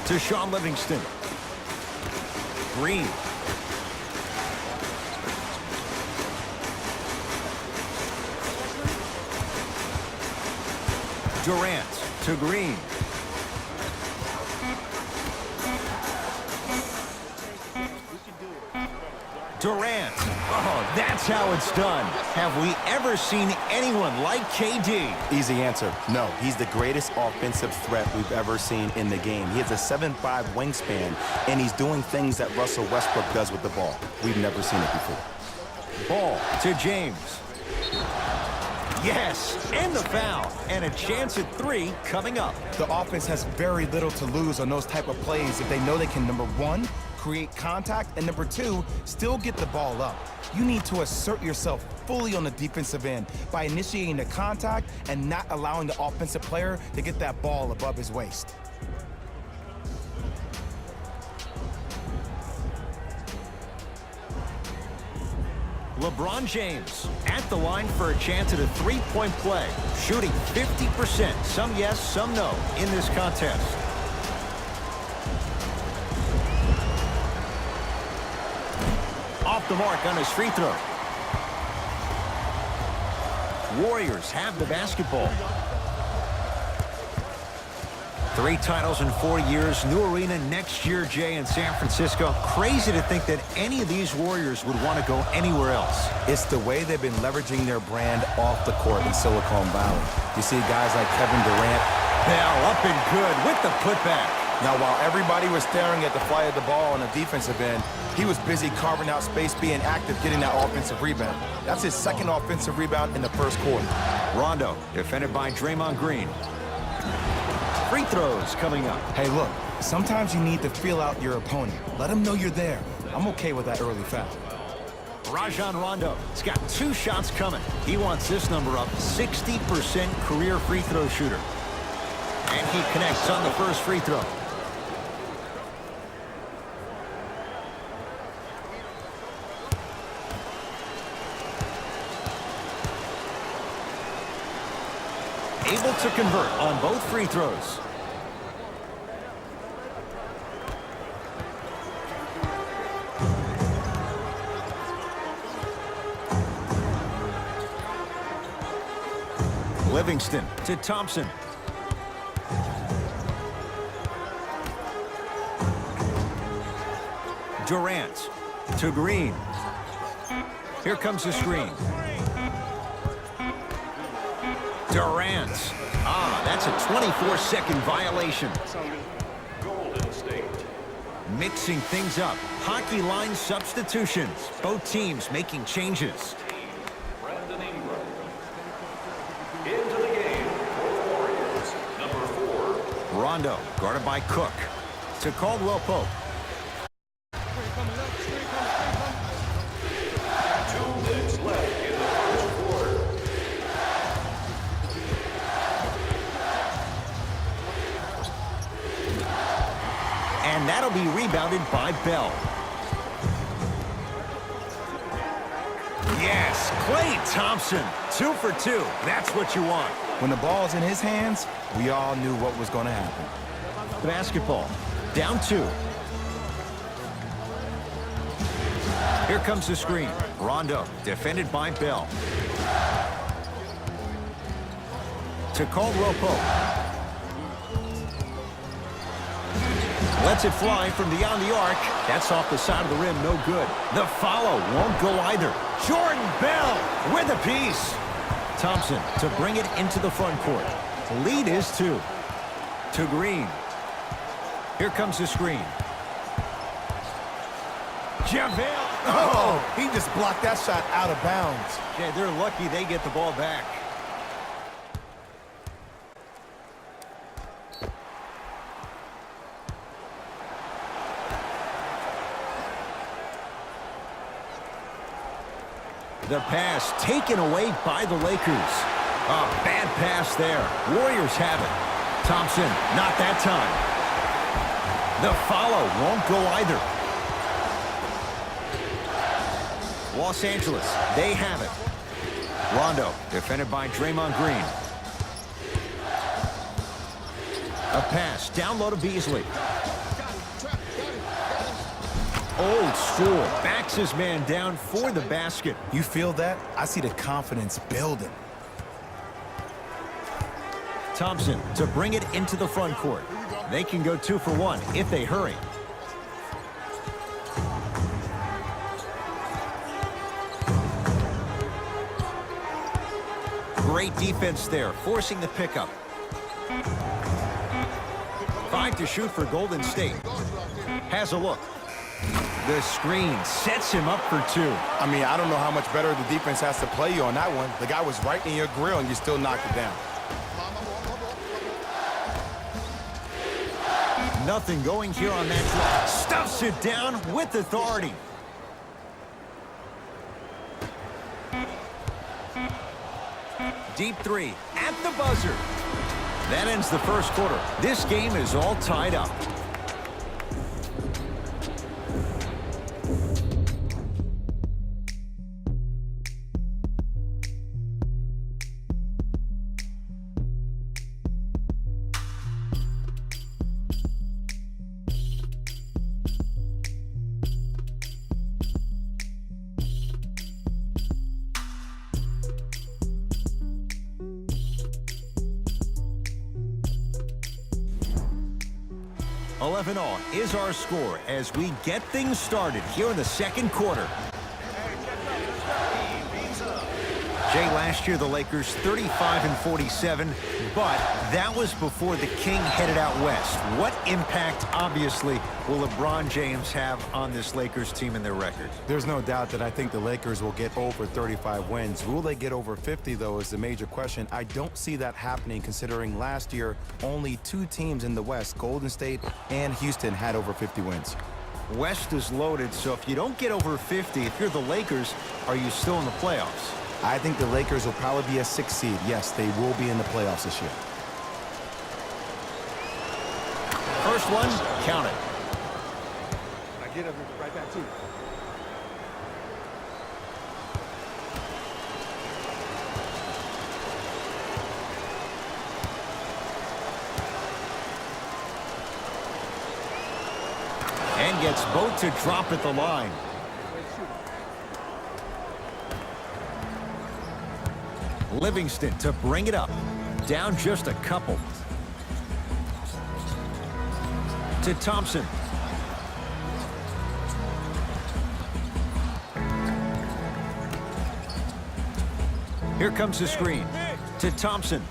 To Sean Livingston. Green. Durant to Green. Durant. Oh, that's how it's done. Have we ever seen anyone like KD? Easy answer. No, he's the greatest offensive threat we've ever seen in the game. He has a 7'5" wingspan, and he's doing things that Russell Westbrook does with the ball. We've never seen it before. Ball to James. Yes, and the foul. And a chance at 3 coming up. The offense has very little to lose on those type of plays if they know they can, number 1, create contact, and number 2, still get the ball up. You need to assert yourself fully on the defensive end by initiating the contact and not allowing the offensive player to get that ball above his waist. LeBron James at the line for a chance at a 3-point play, shooting 50%, some yes, some no, in this contest. Off the mark on his free throw. Warriors have the basketball. 3 titles in 4 years, new arena next year, Jay, in San Francisco. Crazy to think that any of these Warriors would want to go anywhere else. It's the way they've been leveraging their brand off the court in Silicon Valley. You see guys like Kevin Durant. Now up and good with the putback. Now, while everybody was staring at the flight of the ball on the defensive end, he was busy carving out space, being active, getting that offensive rebound. That's his 2nd offensive rebound in the 1st quarter. Rondo, defended by Draymond Green. Free throws coming up. Hey, look, sometimes you need to feel out your opponent. Let him know you're there. I'm okay with that early foul. Rajon Rondo has got 2 shots coming. He wants this number up, 60% career free throw shooter. And he connects on the first free throw. Able to convert on both free throws. Livingston to Thompson. Durant to Green. Here comes the screen. Durant. That's a 24-second violation. Mixing things up. Hockey line substitutions. Both teams making changes. Into the game for the Warriors, number 4. Rondo, guarded by Cook. To Caldwell Pope. 2 minutes left in the 1st quarter. And that'll be rebounded by Bell. Yes, Klay Thompson. 2 for 2. That's what you want. When the ball's in his hands, we all knew what was going to happen. Basketball. Down 2. Here comes the screen. Rondo, defended by Bell. To Caldwell Pope. Lets it fly from beyond the arc. That's off the side of the rim, no good. The follow won't go either. Jordan Bell with a piece. Thompson to bring it into the front court. The lead is 2. To Green. Here comes the screen. JaVale. Oh, he just blocked that shot out of bounds. Yeah, they're lucky they get the ball back. The pass taken away by the Lakers. A bad pass there. Warriors have it. Thompson, not that time. The follow won't go either. Los Angeles, they have it. Rondo, defended by Draymond Green. A pass down low to Beasley. Old school. Backs his man down for the basket. You feel that? I see the confidence building. Thompson to bring it into the front court. They can go 2 for 1 if they hurry. Great defense there, forcing the pickup. 5 to shoot for Golden State. Has a look. The screen sets him up for 2. I mean, I don't know how much better the defense has to play you on that one. The guy was right in your grill and you still knocked it down. Nothing going here on that drive. Stuffs it down with authority. Deep 3 at the buzzer. That ends the first quarter. This game is all tied up. All is our score as we get things started here in the second quarter. Jay, last year the Lakers 35-47, but that was before the King headed out west. What impact, obviously, will LeBron James have on this Lakers team and their record? There's no doubt that I think the Lakers will get over 35 wins. Will they get over 50, though, is the major question. I don't see that happening, considering last year only 2 teams in the West, Golden State and Houston, had over 50 wins. West is loaded, so if you don't get over 50, if you're the Lakers, are you still in the playoffs? I think the Lakers will probably be a 6th seed. Yes, they will be in the playoffs this year. First one, count it. I get him right back to you. And gets both to drop at the line. Livingston to bring it up. Down just a couple. To Thompson. Here comes the screen. To Thompson.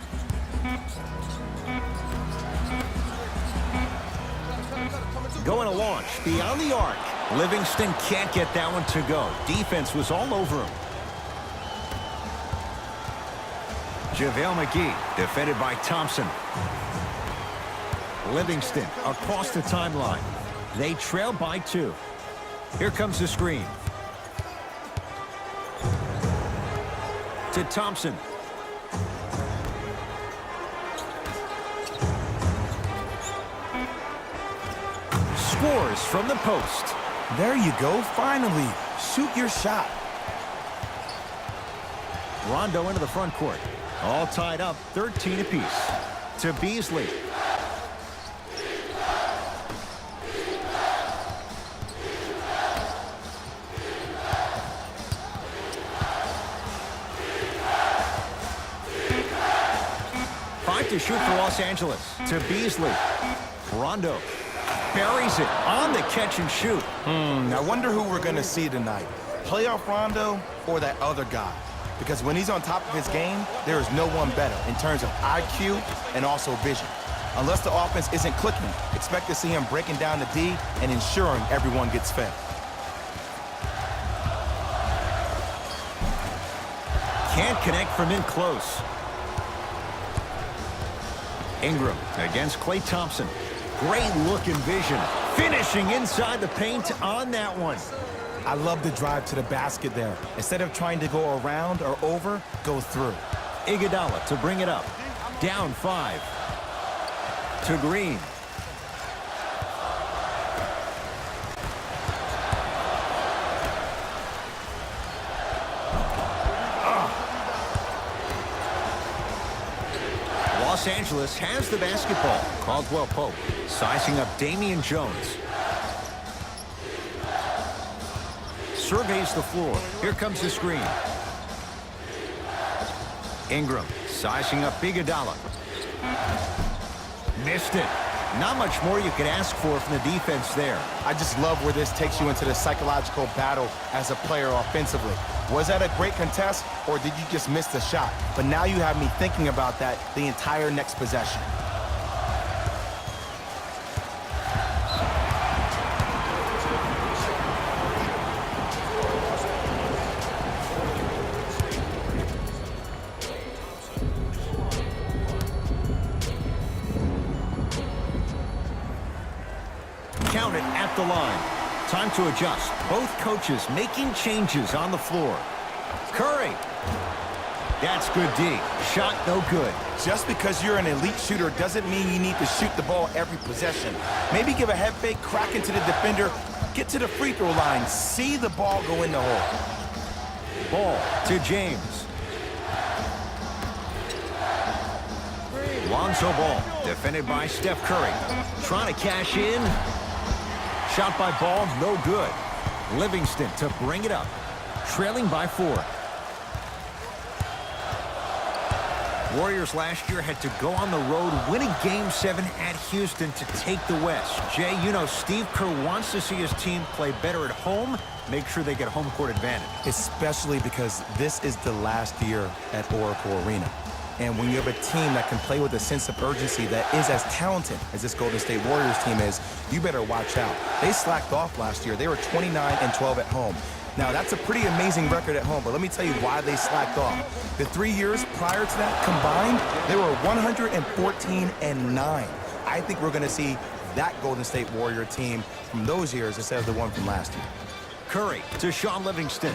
Going to launch beyond the arc. Livingston can't get that one to go. Defense was all over him. JaVale McGee, defended by Thompson. Livingston across the timeline. They trail by 2. Here comes the screen. To Thompson. Scores from the post. There you go, finally. Shoot your shot. Rondo into the front court. All tied up, 13 apiece. To Beasley. Five to shoot for Los Angeles. To Beasley. Rondo buries it on the catch and shoot. I wonder who we're going to see tonight. Playoff Rondo or that other guy? Because when he's on top of his game, there is no one better in terms of IQ and also vision. Unless the offense isn't clicking, expect to see him breaking down the D and ensuring everyone gets fed. Can't connect from in close. Ingram against Klay Thompson. Great look and vision. Finishing inside the paint on that one. I love the drive to the basket there. Instead of trying to go around or over, go through. Iguodala to bring it up. Down 5. To Green. Los Angeles has the basketball. Caldwell Pope sizing up Damian Jones. surveys the floor. Here comes the screen. Ingram sizing up Iguodala. Missed it. Not much more you could ask for from the defense there. I just love where this takes you into the psychological battle as a player offensively. Was that a great contest, or did you just miss the shot? But now you have me thinking about that the entire next possession. Count it at the line. Time to adjust. Both coaches making changes on the floor. Curry. That's good D. Shot no good. Just because you're an elite shooter doesn't mean you need to shoot the ball every possession. Maybe give a head fake, crack into the defender, get to the free throw line, see the ball go in the hole. Ball to James. Lonzo Ball, defended by Steph Curry. Trying to cash in. Shot by Ball, no good. Livingston to bring it up. Trailing by 4. Warriors last year had to go on the road, win a Game 7 at Houston to take the West. Jay, you know Steve Kerr wants to see his team play better at home, make sure they get home court advantage. Especially because this is the last year at Oracle Arena. And when you have a team that can play with a sense of urgency that is as talented as this Golden State Warriors team is, you better watch out. They slacked off last year. They were 29-12 at home. Now, that's a pretty amazing record at home, but let me tell you why they slacked off. The 3 years prior to that combined, they were 114-9. I think we're going to see that Golden State Warrior team from those years instead of the one from last year. Curry to Sean Livingston.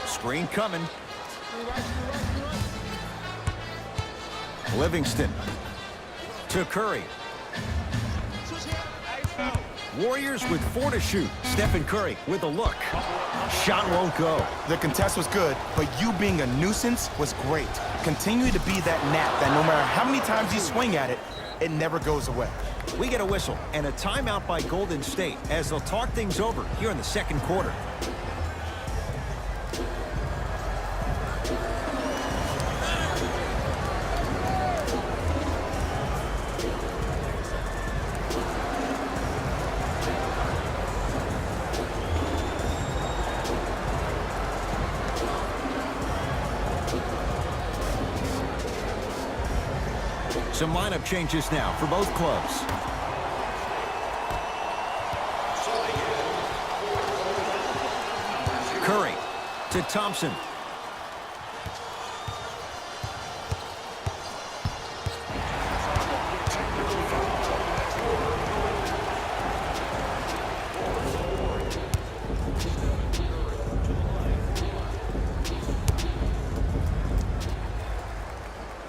Screen coming. Livingston to Curry. Warriors with 4 to shoot. Stephen Curry with a look. Shot won't go. The contest was good, but you being a nuisance was great. Continue to be that gnat that no matter how many times you swing at it, it never goes away. We get a whistle and a timeout by Golden State as they'll talk things over here in the second quarter. Some lineup changes now for both clubs. Curry to Thompson.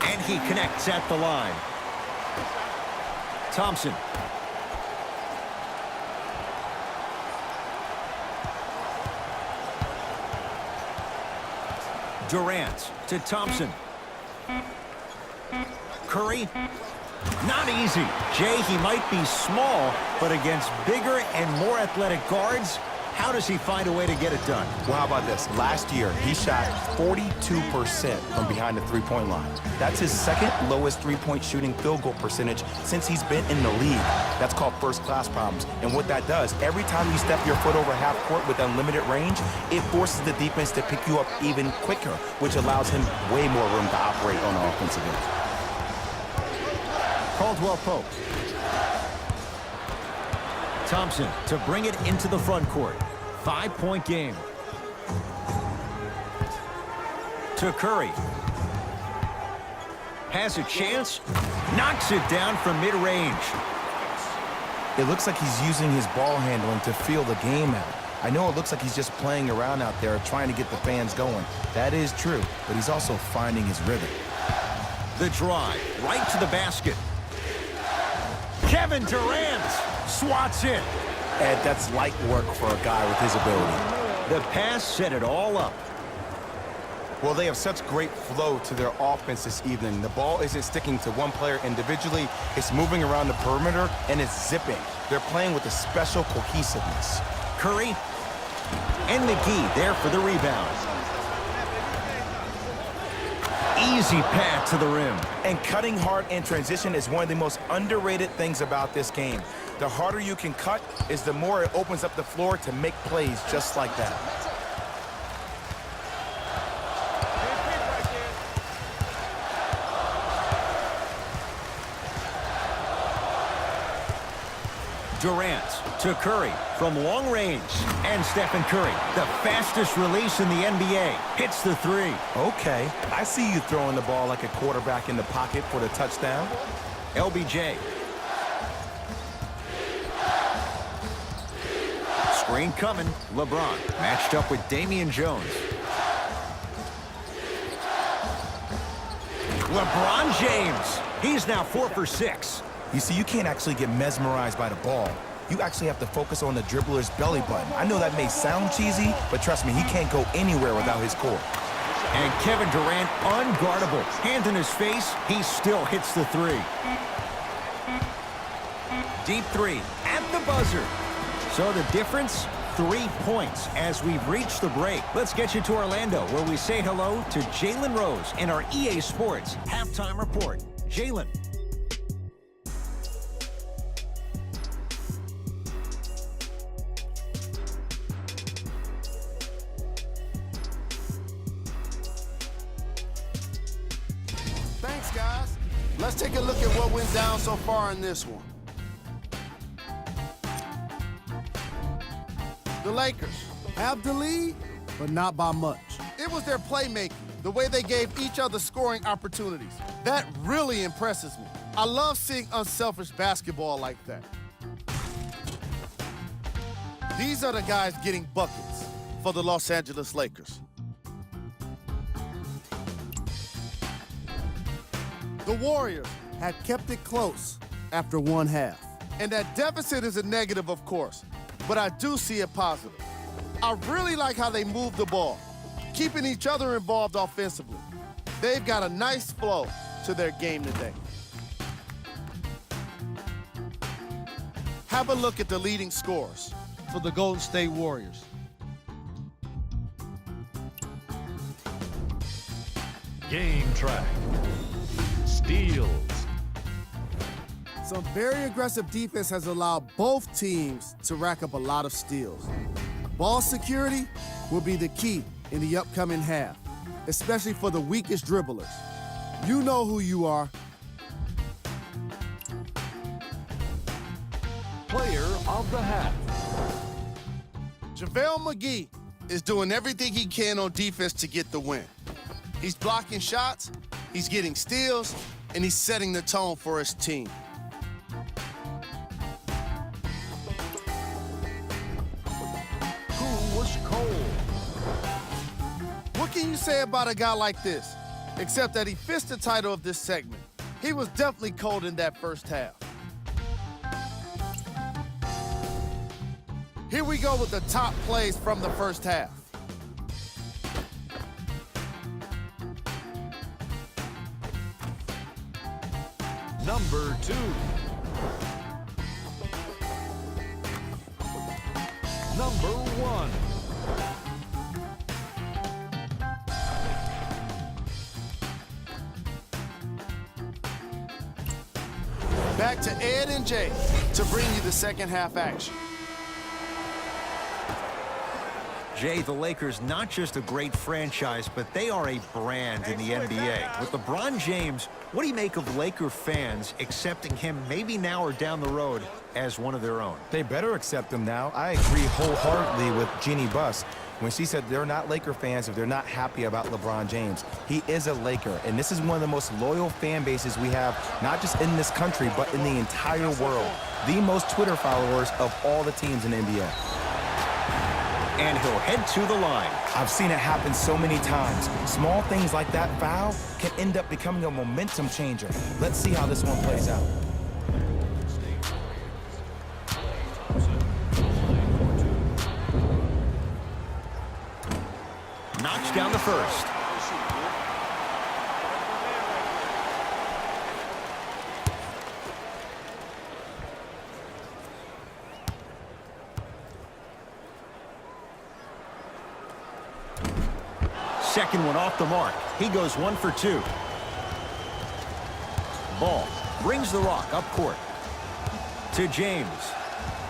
And he connects at the line. Thompson. Durant to Thompson. Curry. Not easy. Jay, he might be small, but against bigger and more athletic guards, how does he find a way to get it done? Well, how about this? Last year, he shot 42% from behind the three-point line. That's his second lowest three-point shooting field goal percentage since he's been in the league. That's called first-class problems. And what that does, every time you step your foot over half court with unlimited range, it forces the defense to pick you up even quicker, which allows him way more room to operate on the offensive end. Caldwell Pope. Thompson to bring it into the front court. 5-point game. To Curry. Has a chance. Knocks it down from mid-range. It looks like he's using his ball handling to feel the game out. I know it looks like he's just playing around out there trying to get the fans going. That is true, but he's also finding his rhythm. The drive right to the basket. Kevin Durant swats it. Ed, that's light work for a guy with his ability. The pass set it all up. Well, they have such great flow to their offense this evening. The ball isn't sticking to one player individually. It's moving around the perimeter, and it's zipping. They're playing with a special cohesiveness. Curry and McGee there for the rebound. Easy path to the rim. And cutting hard in transition is one of the most underrated things about this game. The harder you can cut is the more it opens up the floor to make plays just like that. Durant to Curry from long range. And Stephen Curry, the fastest release in the NBA, hits the three. Okay, I see you throwing the ball like a quarterback in the pocket for the touchdown. LBJ. Screen coming. LeBron matched up with Damian Jones. LeBron James. He's now 4 for 6. You see, you can't actually get mesmerized by the ball. You actually have to focus on the dribbler's belly button. I know that may sound cheesy, but trust me, he can't go anywhere without his core. And Kevin Durant, unguardable. Hand in his face, he still hits the three. Deep three at the buzzer. So the difference, 3 points as we've reached the break. Let's get you to Orlando, where we say hello to Jalen Rose in our EA Sports Halftime Report. Jalen. Thanks, guys. Let's take a look at what went down so far in this one. The Lakers have the lead, but not by much. It was their playmaking, the way they gave each other scoring opportunities. That really impresses me. I love seeing unselfish basketball like that. These are the guys getting buckets for the Los Angeles Lakers. The Warriors had kept it close after one half. And that deficit is a negative, of course, but I do see it positive. I really like how they move the ball, keeping each other involved offensively. They've got a nice flow to their game today. Have a look at the leading scorers for the Golden State Warriors. Game track. Steals. Some very aggressive defense has allowed both teams to rack up a lot of steals. Ball security will be the key in the upcoming half, especially for the weakest dribblers. You know who you are. Player of the half. JaVale McGee is doing everything he can on defense to get the win. He's blocking shots, he's getting steals, and he's setting the tone for his team. Who was cold? What can you say about a guy like this? Except that he fits the title of this segment. He was definitely cold in that first half. Here we go with the top plays from the first half. Number 2. Number 1. Back to Ed and Jay to bring you the second half action. Jay, the Lakers, not just a great franchise, but they are a brand in the NBA. With LeBron James, what do you make of Laker fans accepting him maybe now or down the road as one of their own? They better accept him now. I agree wholeheartedly with Jeannie Buss when she said they're not Laker fans if they're not happy about LeBron James. He is a Laker, and this is one of the most loyal fan bases we have, not just in this country, but in the entire world. The most Twitter followers of all the teams in the NBA. And he'll head to the line. I've seen it happen so many times. Small things like that foul can end up becoming a momentum changer. Let's see how this one plays out. Knocks down the first. second one off the mark. He goes 1 for 2. Ball brings the rock up court to James.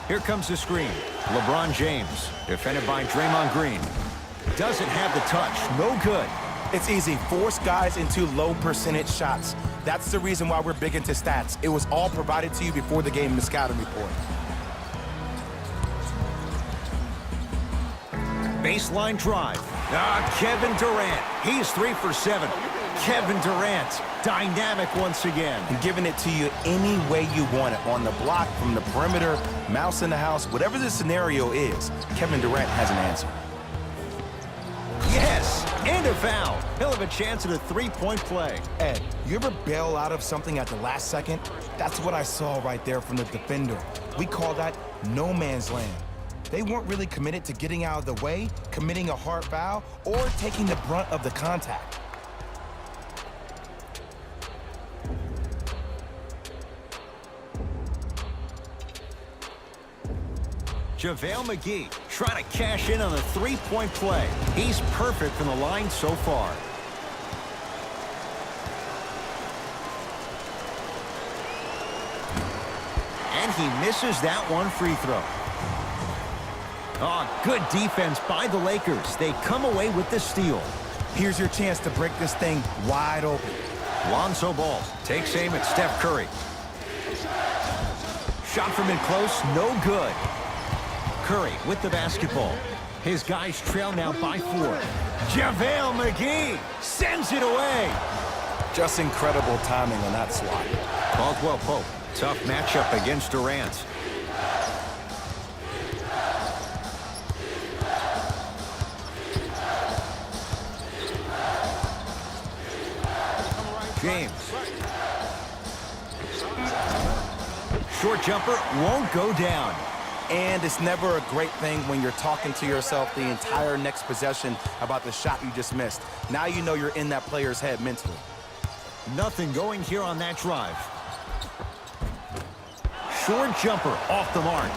Here comes the screen. LeBron James, defended by Draymond Green. Doesn't have the touch. No good. It's easy. Force guys into low percentage shots. That's the reason why we're big into stats. It was all provided to you before the game in the scouting report. Baseline drive. Kevin Durant. He's 3 for 7. Kevin Durant, dynamic once again. And giving it to you any way you want it. On the block, from the perimeter, mouse in the house, whatever the scenario is, Kevin Durant has an answer. Yes, and a foul. He'll have a chance at a three-point play. Ed, you ever bail out of something at the last second? That's what I saw right there from the defender. We call that no man's land. They weren't really committed to getting out of the way, committing a hard foul, or taking the brunt of the contact. JaVale McGee trying to cash in on a three-point play. He's perfect from the line so far. And he misses that one free throw. Oh, good defense by the Lakers. They come away with the steal. Here's your chance to break this thing wide open. Lonzo Ball takes aim at Steph Curry. Shot from in close, no good. Curry with the basketball. His guys trail now by 4. JaVale McGee sends it away. Just incredible timing on that swat. Caldwell Pope, tough matchup against Durant. James. Short jumper won't go down. And it's never a great thing when you're talking to yourself the entire next possession about the shot you just missed. Now you know you're in that player's head mentally. Nothing going here on that drive. Short jumper off the mark.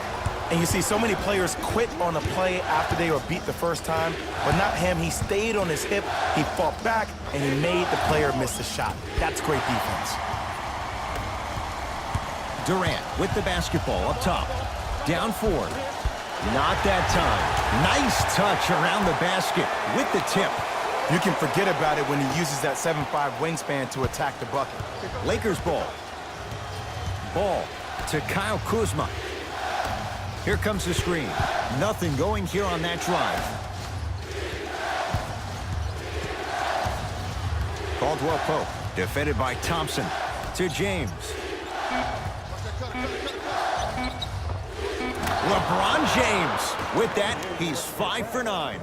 And you see so many players quit on a play after they were beat the first time, but not him. He stayed on his hip, he fought back, and he made the player miss the shot. That's great defense. Durant with the basketball up top. Down 4. Not that time. Nice touch around the basket with the tip. You can forget about it when he uses that 7'5" wingspan to attack the bucket. Lakers ball. Ball to Kyle Kuzma. Here comes the screen. Nothing going here on that drive. Caldwell Pope, defended by Thompson. To James. LeBron James. With that, he's 5 for 9.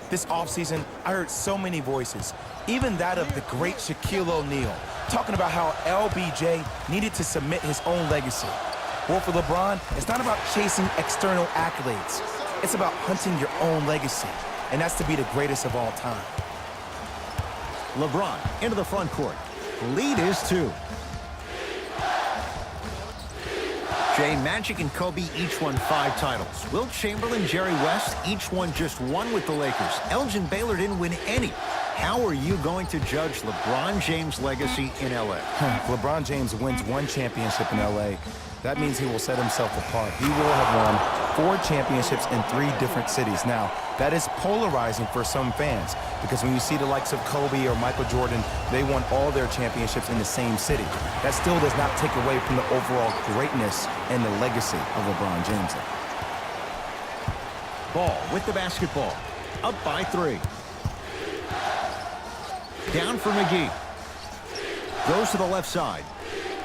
This offseason, I heard so many voices, even that of the great Shaquille O'Neal, talking about how LBJ needed to submit his own legacy. Well, for LeBron, it's not about chasing external accolades. It's about hunting your own legacy, and that's to be the greatest of all time. LeBron into the front court. Lead is 2. Jay, Magic and Kobe each won 5 titles. Wilt Chamberlain, Jerry West, each won just 1 with the Lakers. Elgin Baylor didn't win any. How are you going to judge LeBron James' legacy in L.A.? LeBron James wins 1 championship in L.A. That means he will set himself apart. He will have won 4 championships in 3 different cities. Now, that is polarizing for some fans because when you see the likes of Kobe or Michael Jordan, they won all their championships in the same city. That still does not take away from the overall greatness and the legacy of LeBron James. Ball with the basketball. Up by 3. Down for McGee. Goes to the left side.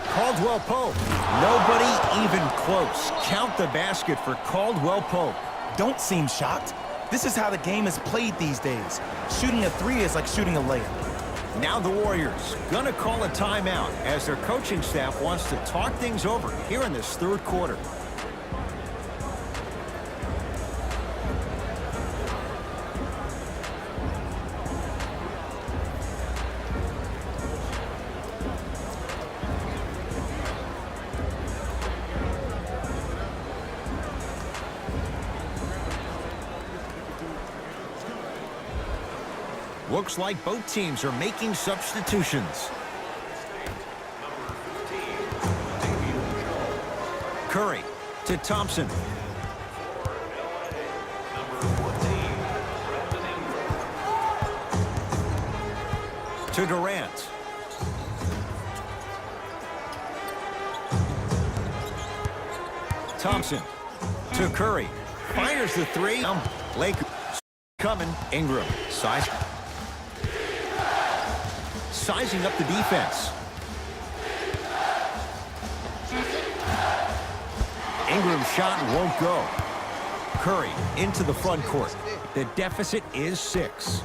Caldwell Pope. Nobody even close. Count the basket for Caldwell Pope. Don't seem shocked. This is how the game is played these days. Shooting a 3 is like shooting a layup. Now the Warriors gonna call a timeout as their coaching staff wants to talk things over here in this 3rd quarter. Looks like both teams are making substitutions. Curry to Thompson. To Durant. Thompson to Curry. Fires the three. Lakers coming. Ingram. Sizing up the defense. Ingram's shot won't go. Curry into the front court. The deficit is 6.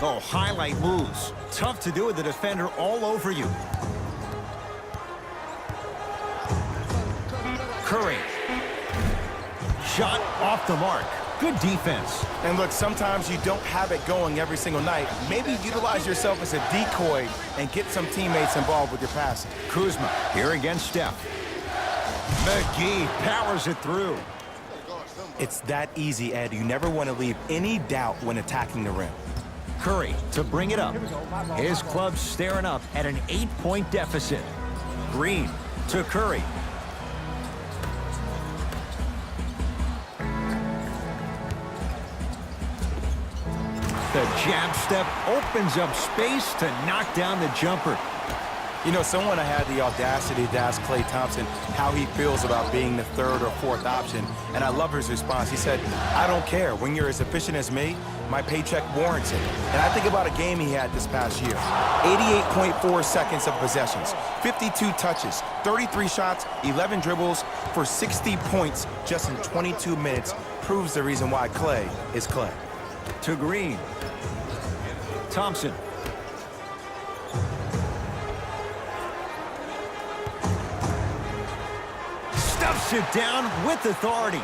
Oh, highlight moves. Tough to do with the defender all over you. Curry. Shot off the mark. Good defense. And look, sometimes you don't have it going every single night. Maybe utilize yourself as a decoy and get some teammates involved with your passing. Kuzma here against Steph. McGee powers it through. It's that easy, Ed. You never want to leave any doubt when attacking the rim. Curry to bring it up. His club's staring up at an 8-point deficit. Green to Curry. The jab step opens up space to knock down the jumper. You know, someone had the audacity to ask Klay Thompson how he feels about being the 3rd or 4th option, and I love his response. He said, I don't care. When you're as efficient as me, my paycheck warrants it. And I think about a game he had this past year. 88.4 seconds of possessions, 52 touches, 33 shots, 11 dribbles for 60 points just in 22 minutes. Proves the reason why Klay is Klay. To Green. Thompson. Stuffs it down with authority.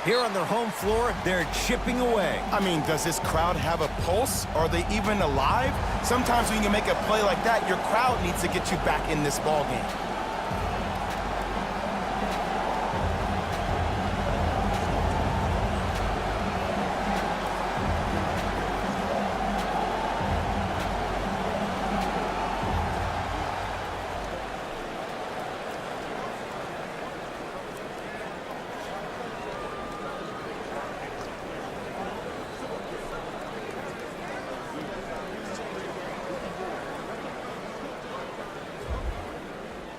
Here on their home floor, they're chipping away. I mean, does this crowd have a pulse? Are they even alive? Sometimes when you make a play like that, your crowd needs to get you back in this ball game.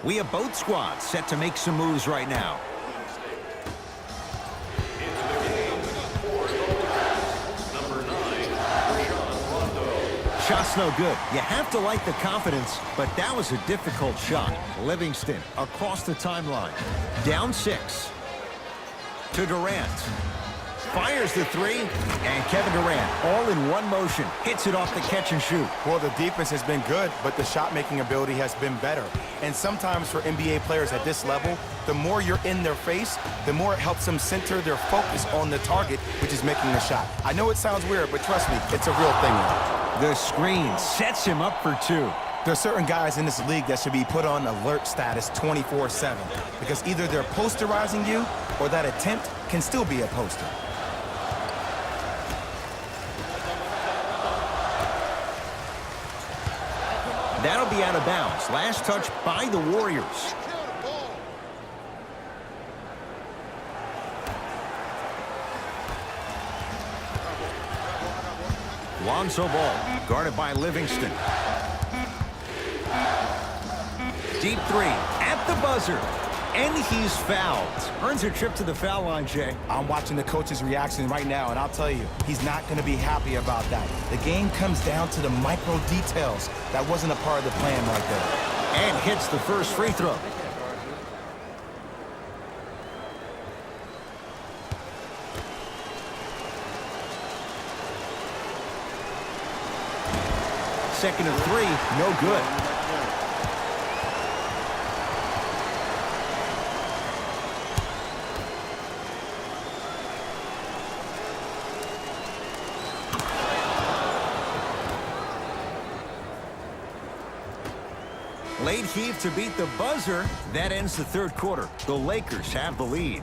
We have both squads set to make some moves right now. Shot's no good. You have to like the confidence, but that was a difficult shot. Livingston across the timeline. Down 6. To Durant. Fires the 3, and Kevin Durant, all in one motion, hits it off the catch and shoot. Well, the defense has been good, but the shot-making ability has been better. And sometimes for NBA players at this level, the more you're in their face, the more it helps them center their focus on the target, which is making the shot. I know it sounds weird, but trust me, it's a real thing now. The screen sets him up for 2. There's certain guys in this league that should be put on alert status 24/7 because either they're posterizing you or that attempt can still be a poster. That'll be out of bounds. Last touch by the Warriors. Lonzo Ball, guarded by Livingston. Deep 3 at the buzzer. And he's fouled. Earns a trip to the foul line, Jay. I'm watching the coach's reaction right now, and I'll tell you, he's not going to be happy about that. The game comes down to the micro details. That wasn't a part of the plan right there. And hits the first free throw. Second of 3, no good. Late heave to beat the buzzer. That ends the third quarter. The Lakers have the lead.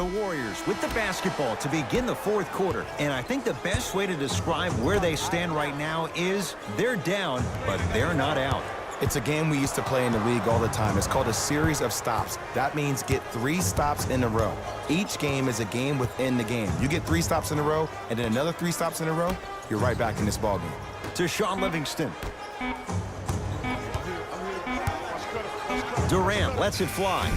The Warriors with the basketball to begin the fourth quarter. And I think the best way to describe where they stand right now is they're down, but they're not out. It's a game we used to play in the league all the time. It's called a series of stops. That means get 3 stops in a row. Each game is a game within the game. You get 3 stops in a row, and then another 3 stops in a row, you're right back in this ballgame. To Sean Livingston. Durant lets it fly.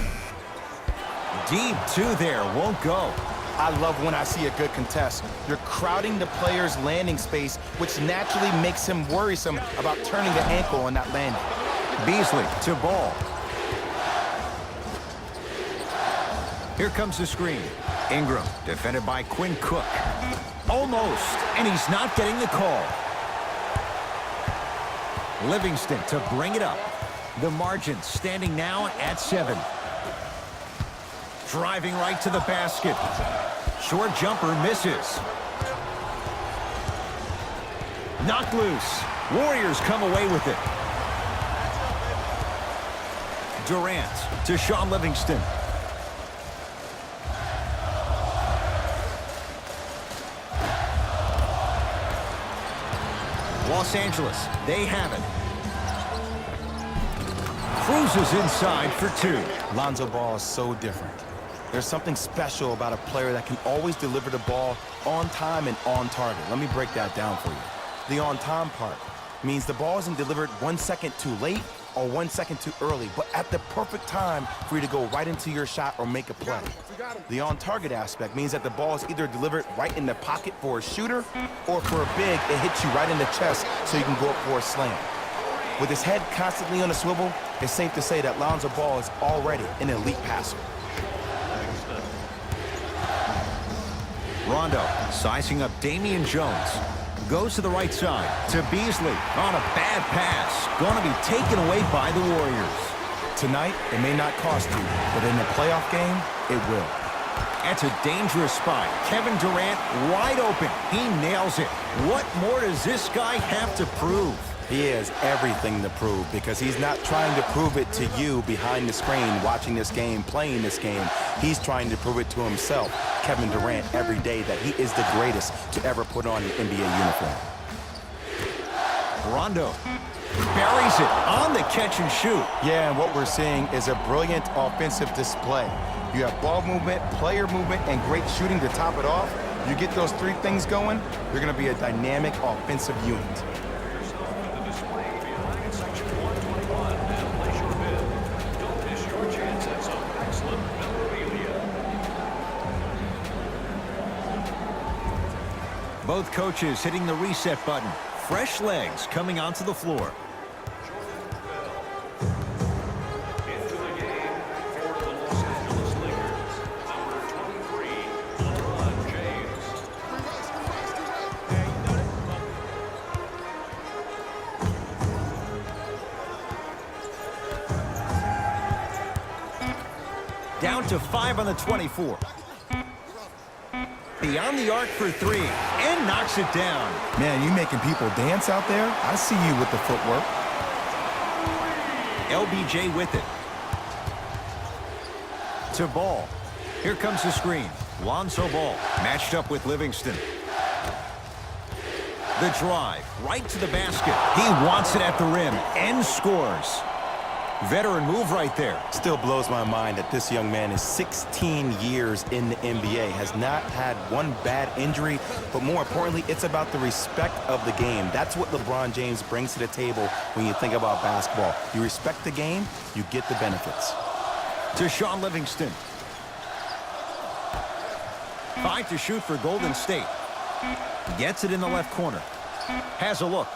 Deep 2 there, won't go. I love when I see a good contest. You're crowding the player's landing space, which naturally makes him worrisome about turning the ankle on that landing. Beasley to Ball. Here comes the screen. Ingram, defended by Quinn Cook. Almost, and he's not getting the call. Livingston to bring it up. The margin standing now at 7. Driving right to the basket. Short jumper misses. Knocked loose. Warriors come away with it. Durant to Sean Livingston. Los Angeles, they have it. Cruises inside for 2. Lonzo Ball is so different. There's something special about a player that can always deliver the ball on time and on target. Let me break that down for you. The on-time part means the ball isn't delivered 1 second too late or 1 second too early, but at the perfect time for you to go right into your shot or make a play. The on-target aspect means that the ball is either delivered right in the pocket for a shooter, or for a big, it hits you right in the chest so you can go up for a slam. With his head constantly on a swivel, it's safe to say that Lonzo Ball is already an elite passer. Rondo sizing up Damian Jones. Goes to the right side to Beasley on a bad pass. Going to be taken away by the Warriors. Tonight, it may not cost you, but in a playoff game, it will. That's a dangerous spot. Kevin Durant wide open. He nails it. What more does this guy have to prove? He has everything to prove because he's not trying to prove it to you behind the screen watching this game, playing this game. He's trying to prove it to himself, Kevin Durant, every day that he is the greatest to ever put on an NBA uniform. Rondo buries it on the catch and shoot. Yeah, and what we're seeing is a brilliant offensive display. You have ball movement, player movement, and great shooting to top it off. You get those 3 things going, you're going to be a dynamic offensive unit. Both coaches hitting the reset button. Fresh legs coming onto the floor. Into the game for the Los Angeles Lakers, number 23, LeBron James. Down to 5 on the 24. Beyond the arc for 3, and knocks it down. Man, you making people dance out there? I see you with the footwork. LBJ with it. To Ball. Here comes the screen. Lonzo Ball matched up with Livingston. The drive, right to the basket. He wants it at the rim, and scores. Veteran move right there. Still blows my mind that this young man is 16 years in the NBA, has not had one bad injury, but more importantly, it's about the respect of the game. That's what LeBron James brings to the table when you think about basketball. You respect the game, you get the benefits. To Sean Livingston. 5 to shoot for Golden State. Gets it in the left corner. Has a look.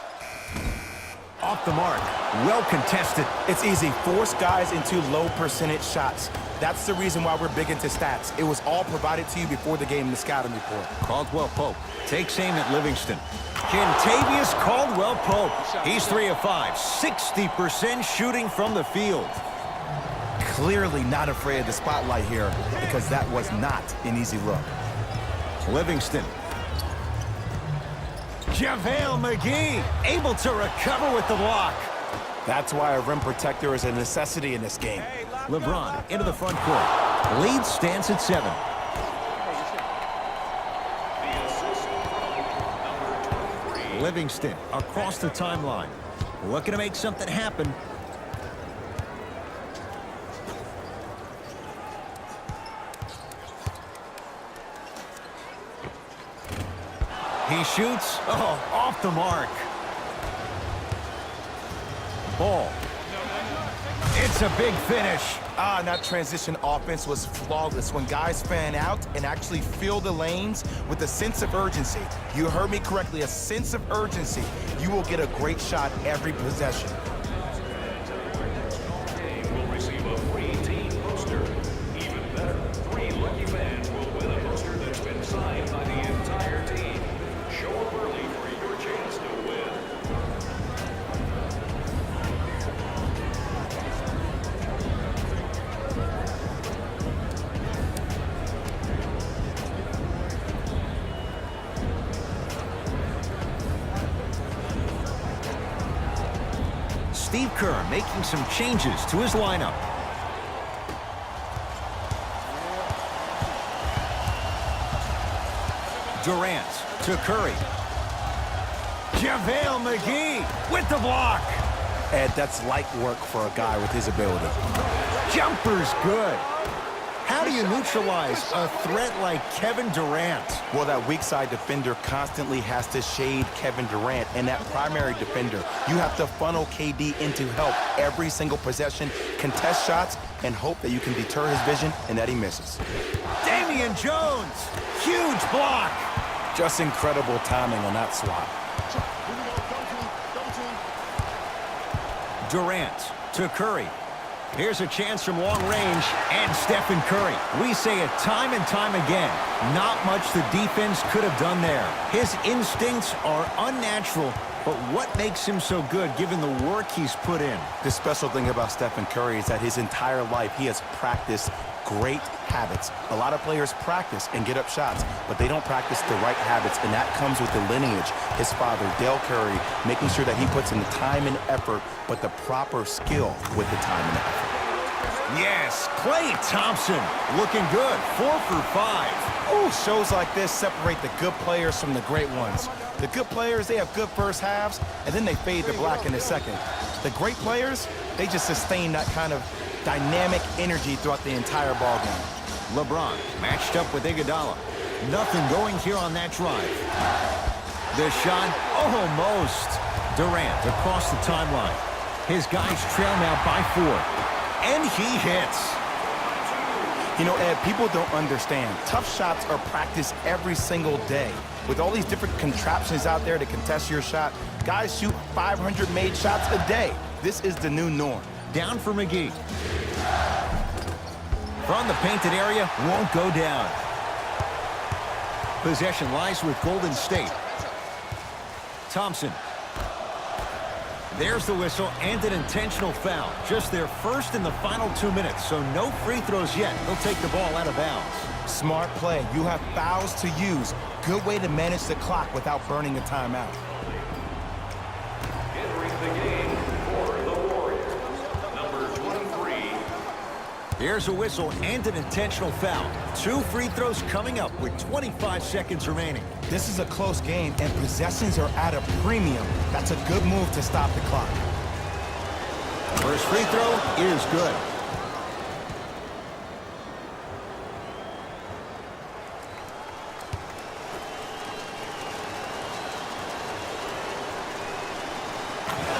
Off the mark. Well contested. It's easy. Force guys into low percentage shots. That's the reason why we're big into stats. It was all provided to you before the game in the scouting report. Caldwell Pope takes aim at Livingston. Kentavious Caldwell Pope. He's 3 of 5. 60% shooting from the field. Clearly not afraid of the spotlight here because that was not an easy look. Livingston. JaVale McGee able to recover with the block. That's why a rim protector is a necessity in this game. LeBron into the front court. Lead stands at 7. Livingston across the timeline. Looking to make something happen. He shoots. Oh, off the mark. Ball. It's a big finish. And that transition offense was flawless when guys fan out and actually fill the lanes with a sense of urgency. You heard me correctly, a sense of urgency. You will get a great shot every possession. Will receive a free team poster. Even better, 3 lucky fans will win a poster that's been signed by the entire team. Show up early for your chance to win. Steve Kerr making some changes to his lineup. Durant to Curry. JaVale McGee with the block. Ed, that's light work for a guy with his ability. Jumper's good. How do you neutralize a threat like Kevin Durant? Well, that weak side defender constantly has to shade Kevin Durant, and that primary defender, you have to funnel KD into help every single possession, contest shots, and hope that you can deter his vision and that he misses. Damian Jones, huge block. Just incredible timing on that swat. Durant to Curry. Here's a chance from long range, and Stephen Curry. We say it time and time again. Not much the defense could have done there. His instincts are unnatural, but what makes him so good given the work he's put in? The special thing about Stephen Curry is that his entire life he has practiced great habits. A lot of players practice and get up shots, but they don't practice the right habits, and that comes with the lineage. His father, Dale Curry, making sure that he puts in the time and effort, but the proper skill with the time and effort. Yes, Klay Thompson looking good, 4 for 5. Ooh, shows like this separate the good players from the great ones. The good players, they have good first halves, and then they fade to black in the second. The great players, they just sustain that kind of dynamic energy throughout the entire ball game. LeBron matched up with Iguodala. Nothing going here on that drive. The shot, almost. Durant across the timeline. His guys trail now by 4. And he hits. You know, Ed, people don't understand. Tough shots are practiced every single day. With all these different contraptions out there to contest your shot, guys shoot 500 made shots a day. This is the new norm. Down for McGee. From the painted area, won't go down. Possession lies with Golden State. Thompson. There's the whistle and an intentional foul. Just their first in the final 2 minutes, so no free throws yet. They'll take the ball out of bounds. Smart play. You have fouls to use. Good way to manage the clock without burning a timeout. Entering the game for the Warriors, number 23. Here's a whistle and an intentional foul. 2 free throws coming up with 25 seconds remaining. This is a close game, and possessions are at a premium. That's a good move to stop the clock. First free throw is good.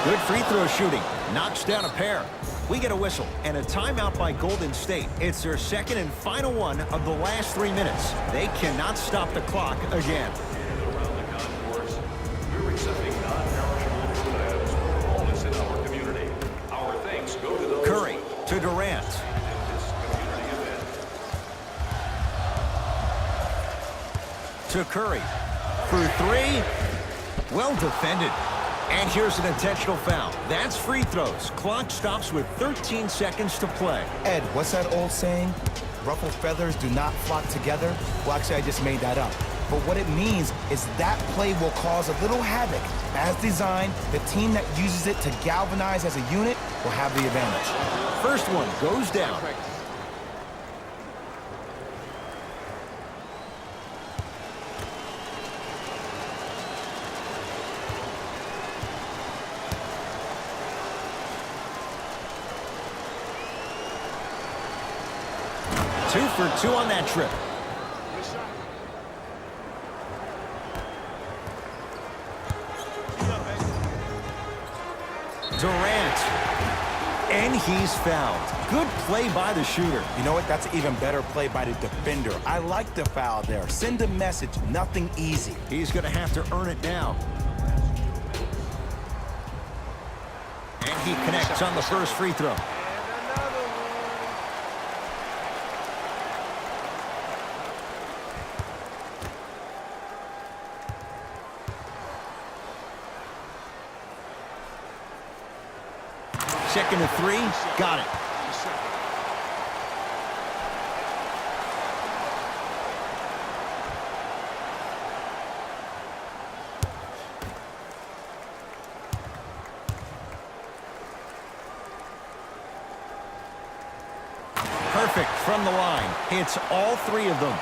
Good free throw shooting. Knocks down a pair. We get a whistle and a timeout by Golden State. It's their second and final one of the last 3 minutes. They cannot stop the clock again. And around the concourse, we're accepting non-perishable food items for homeless in our community. Our thanks go to those Curry to Durant. in this community event. To Curry. For 3. Well defended. And here's an intentional foul. That's free throws. Clock stops with 13 seconds to play. Ed, what's that old saying? Ruffled feathers do not flock together? Well, actually, I just made that up. But what it means is that play will cause a little havoc. As designed, the team that uses it to galvanize as a unit will have the advantage. First one goes down. 2 for 2 on that trip. Good shot. Keep up, baby. Durant. And he's fouled. Good play by the shooter. You know what? That's an even better play by the defender. I like the foul there. Send a message. Nothing easy. He's going to have to earn it now. And he connects on the first free throw. And another one. Second to 3. Got it. Perfect from the line. Hits all 3 of them.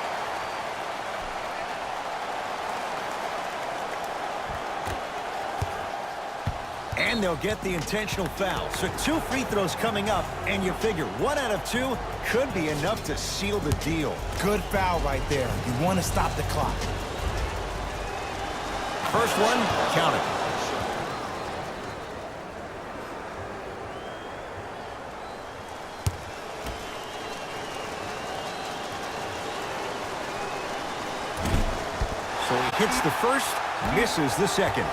And they'll get the intentional foul. So 2 free throws coming up, and you figure 1 out of 2 could be enough to seal the deal. Good foul right there. You want to stop the clock. First one, count it. So he hits the first, misses the second.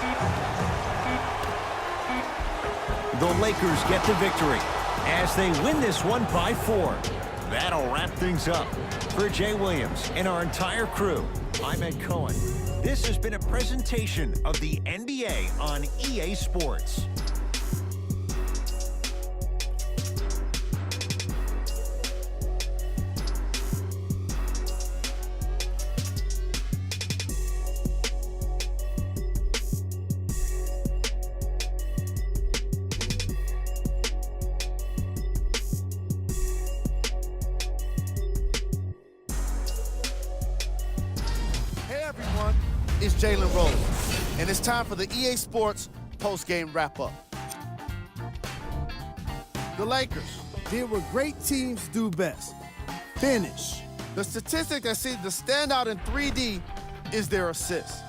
The Lakers get the victory as they win this one by 4. That'll wrap things up. For Jay Williams and our entire crew, I'm Ed Cohen. This has been a presentation of the NBA on EA Sports. Everyone, it's Jalen Rose, and it's time for the EA Sports post-game wrap-up. The Lakers did what great teams do best, finish. The statistic that seems to stand out in 3D is their assists.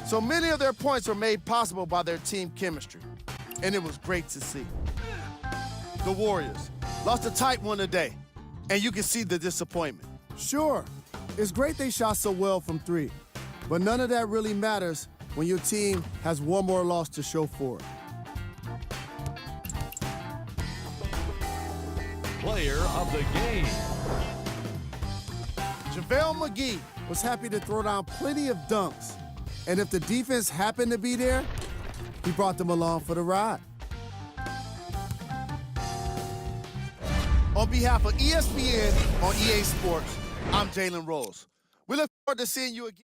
So many of their points were made possible by their team chemistry, and it was great to see. The Warriors lost a tight one today, and you can see the disappointment. Sure, it's great they shot so well from 3. But none of that really matters when your team has one more loss to show for it. Player of the game. JaVale McGee Was happy to throw down plenty of dunks. And if the defense happened to be there, he brought them along for the ride. On behalf of ESPN on EA Sports, I'm Jalen Rose. We look forward to seeing you again.